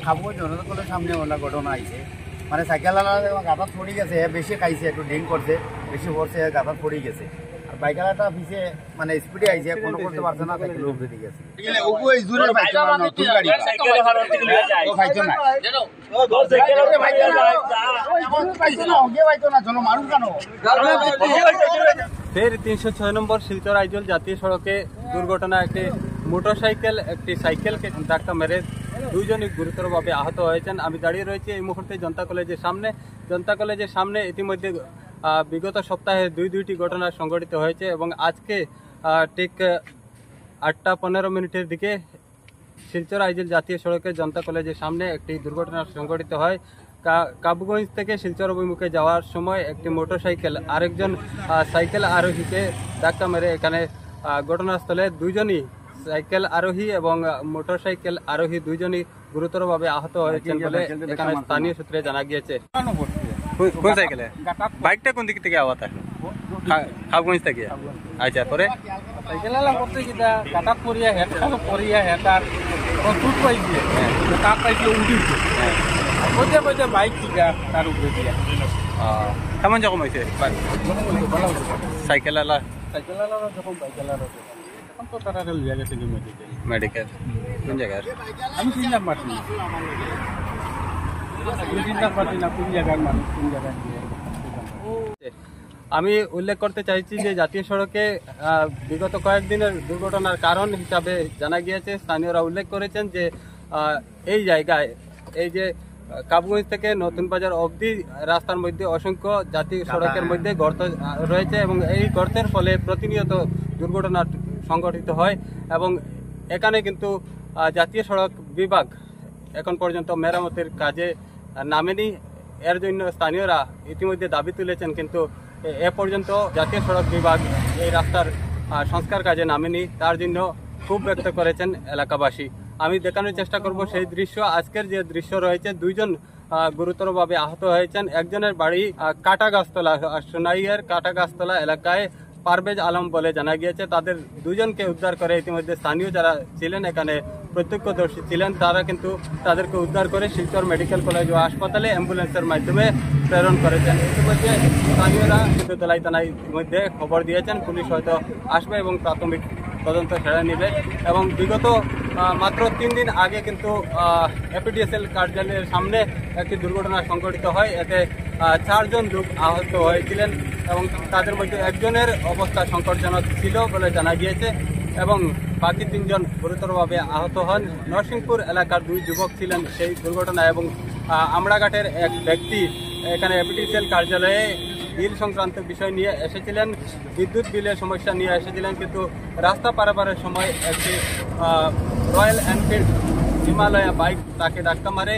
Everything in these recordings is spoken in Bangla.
খাবো জনতা সামনে ওলা ঘটনা আইছে মানে সাইকেল গাঁথা পড়ে গেছে, বেশি খাইছে, একটু ড্রিঙ্ক করছে, বেশি পড়ছে, গাঁথা পড়ে গেছে। আর বাইকালাটা পিছিয়ে মানে স্পিডে আইছে, কোনো করতে পারছে না, সাইকেলের উপরে দিয়ে গেছে। ফের ৩০৬ নম্বর শিলচর আইজল জাতীয় সড়কে দুর্ঘটনা, একটি মোটরসাইকেল একটি সাইকেলকে ধাক্কা মেরে দুইজনই গুরুতরভাবে আহত হয়েছেন। আমি দাঁড়িয়ে রয়েছি এই মুহূর্তে জনতা কলেজের সামনে। জনতা কলেজের সামনে ইতিমধ্যে বিগত সপ্তাহে দুইটি ঘটনা সংঘটিত হয়েছে এবং আজকে ঠিক ৮টা ১৫ মিনিটের দিকে শিলচর আইজল জাতীয় সড়কে জনতা কলেজের সামনে একটি দুর্ঘটনা সংঘটিত হয়। কাবুগঞ্জ থেকে শিলচর অভিমুখে যাওয়ার সময় একটি মোটরসাইকেল আরেকজন সাইকেল আরোহীকে ধাক্কা মেরে এখানে ঘটনাস্থলে দুইজনই সাইকেল আরোহী এবং মোটরসাইকেল আরোহী দুইজনই গুরুতরভাবে আহত হয়েছেন বলে এখানে স্থানীয় সূত্রে জানা গিয়েছে। কোন সাইকেলে? বাইকটা কোন দিক থেকে আওয়াজ আসলো? কাবুগঞ্জ থেকে। আচ্ছা, পরে সাইকেল করতে যেটা কাটাত পরিয়া পরিয়া হেটার চুট পাইছে, কাপ পাইছে উঠিছে, কইতে কইতে বাইক টিকা তার উপরে দিয়া। কেমন যখন হয়েছে? সাইকেল আলা যখন বাইকেল এখন তো তারা লিয়া গেছে মেডিকেল। কোন জায়গায়? আমি চিন্তা পারছি না কোন জায়গার মানুষ কোন জায়গায়। আমি উল্লেখ করতে চাইছি যে জাতীয় সড়কে বিগত কয়েকদিনের দুর্ঘটনার কারণ হিসাবে জানা গিয়েছে, স্থানীয়রা উল্লেখ করেছেন যে এই জায়গায় এই যে কাবুগঞ্জ থেকে নতুন বাজার অবধি রাস্তার মধ্যে অসংখ্য জাতীয় সড়কের মধ্যে গর্ত রয়েছে এবং এই গর্তের ফলে প্রতিনিয়ত দুর্ঘটনা সংঘটিত হয় এবং এখানে কিন্তু জাতীয় সড়ক বিভাগ এখন পর্যন্ত মেরামতের কাজে নামেনি। এর জন্য স্থানীয়রা ইতিমধ্যে দাবি তুলেছেন, কিন্তু এ পর্যন্ত জাতীয় সড়ক বিভাগ এই রাস্তার সংস্কার কাজে নামেনি। তার জন্য ক্ষোভ ব্যক্ত করেছেন এলাকাবাসী। আমি দেখানোর চেষ্টা করব সেই দৃশ্য। আজকের যে দৃশ্য রয়েছে, দুইজন গুরুতরভাবে আহত হয়েছেন। একজনের বাড়ি কাটাগাছতলা, সোনাইয়ের কাটাগাছতলা এলাকায় পারভেজ আলম বলে জানা গিয়েছে। তাদের দুজনকে উদ্ধার করে ইতিমধ্যে স্থানীয় যারা ছিলেন, এখানে প্রত্যক্ষদর্শী ছিলেন, তারা কিন্তু তাদেরকে উদ্ধার করে শিলচর মেডিকেল কলেজ ও হাসপাতালে অ্যাম্বুলেন্সের মাধ্যমে প্রেরণ করেছেন। ইতিমধ্যে স্থানীয়রা কিন্তু দলাই থানায় ইতিমধ্যে খবর দিয়েছেন, পুলিশ হয়তো আসবে এবং প্রাথমিক তদন্ত সেরে নেবে। এবং বিগত মাত্র 3 দিন আগে কিন্তু এপিডিএসএল কার্যালয়ের সামনে একটি দুর্ঘটনা সংঘটিত হয়। এতে 4 জন লোক আহত হয়েছিলেন এবং তাদের মধ্যে একজনের অবস্থা সংকটজনক ছিল বলে জানা গিয়েছে এবং বাকি 3 জন গুরুতরভাবে আহত হন। নরসিংপুর এলাকার 2 যুবক ছিলেন সেই দুর্ঘটনায় এবং আমড়াঘাটের এক ব্যক্তি এখানে এপিডিএসএল কার্যালয়ে বিল সংক্রান্ত বিষয় নিয়ে এসেছিলেন, বিদ্যুৎ বিলের সমস্যা নিয়ে এসেছিলেন, কিন্তু রাস্তা পারাপারের সময় একটি রয়্যাল এনফিল্ড হিমালয়া বাইক তাকে ধাক্কা মারে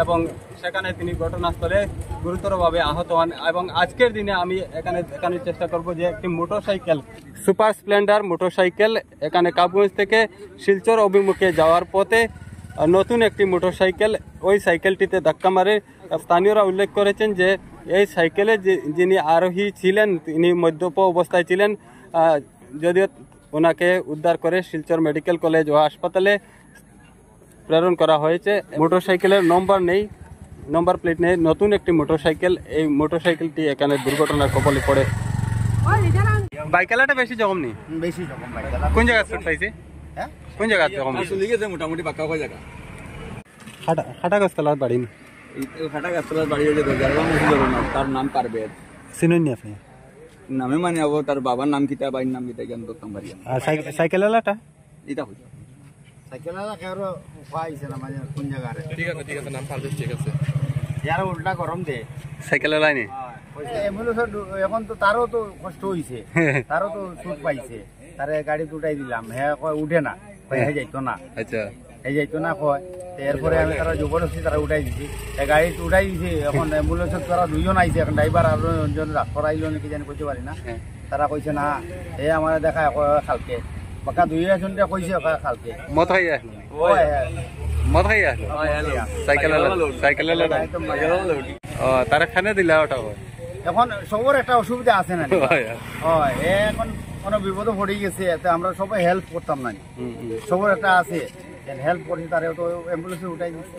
এবং সেখানে তিনি ঘটনাস্থলে গুরুতরভাবে আহত হন। এবং আজকের দিনে আমি এখানে দেখানোর চেষ্টা করব যে একটি মোটরসাইকেল, সুপার স্প্লেন্ডার মোটরসাইকেল এখানে কাবুগঞ্জ থেকে শিলচর অভিমুখে যাওয়ার পথে নতুন একটি মোটরসাইকেল ওই সাইকেলটিতে ধাক্কা মারে। স্থানীয়রা উল্লেখ করেছেন যে এই সাইকেলে যিনি আরোহী ছিলেন তিনি মদ্যপ অবস্থায় ছিলেন, যদিও ওনাকে উদ্ধার করে শিলচর মেডিকেল কলেজ ও হাসপাতালে প্রেরণ করা হয়েছে। মোটরসাইকেলের নম্বর প্লেট নেই, নতুন একটি মোটরসাইকেল। এই মোটরসাইকেলটি এখানে দুর্ঘটনার কবলে পড়ে। বাইকালাটা বেশি জখম নেই? বেশি জখম বাইকালা। কোন জায়গা চোট পাইছে? হ্যাঁ, কোন জায়গা জখম? মোটামুটি পাকা হয়ে জায়গা খাটাগাছতলার বাড়ি। খাটাগাছতলার বাড়ি হয়ে তার নাম পারভেজ। চিনেন নি আপনি? নামে মানে আবো তার বাবার নাম কিতা, বাইর নাম কিতা জ্ঞান করতাম পারি। আর সাইকেল আলাটা এটা হইছে সাইকেলওয়ালা কেউ পাইছে না মানে কোন জায়গায়। ঠিক আছে নাম পারভেজ, ঠিক আছে। ইয়ার উল্টা গরম দে সাইকেল আলাইনি অ্যাম্বুলেন্স। এখন তো তারও তো কষ্ট হয়েছে, তারও তো চোট পাইছে, তারে গাড়ি উঠাই দিলাম, হ্যাঁ কয় উঠে না, হ্যাঁ যাইতো না। আচ্ছা, এই যাইতো না কয়। এরপরে আমি তারা জবরদস্তি তারা উঠাই দিছি, গাড়ি উঠাই দিছি। এখন অ্যাম্বুলেন্সের তারা 2 জন আইছে, এখন ড্রাইভার আর জন ডাক্তার আইল নাকি জানি কইতে পারি না। তারা কইছে না, এই আমার দেখা খালকে বাকা 2 জনটা কইছে খালকে মত হয়ে মদ খাই আসলো সাইকেল ও তারা খানে দিলা ওটা এখন সবার একটা অসুবিধা আছে না হয় এখন কোনো বিপদে পড়ে গেছে এতে আমরা সবাই হেল্প করতাম না সবার একটা আছে হেল্প করছি তারা তো অ্যাম্বুলেন্সে উঠাই দিচ্ছে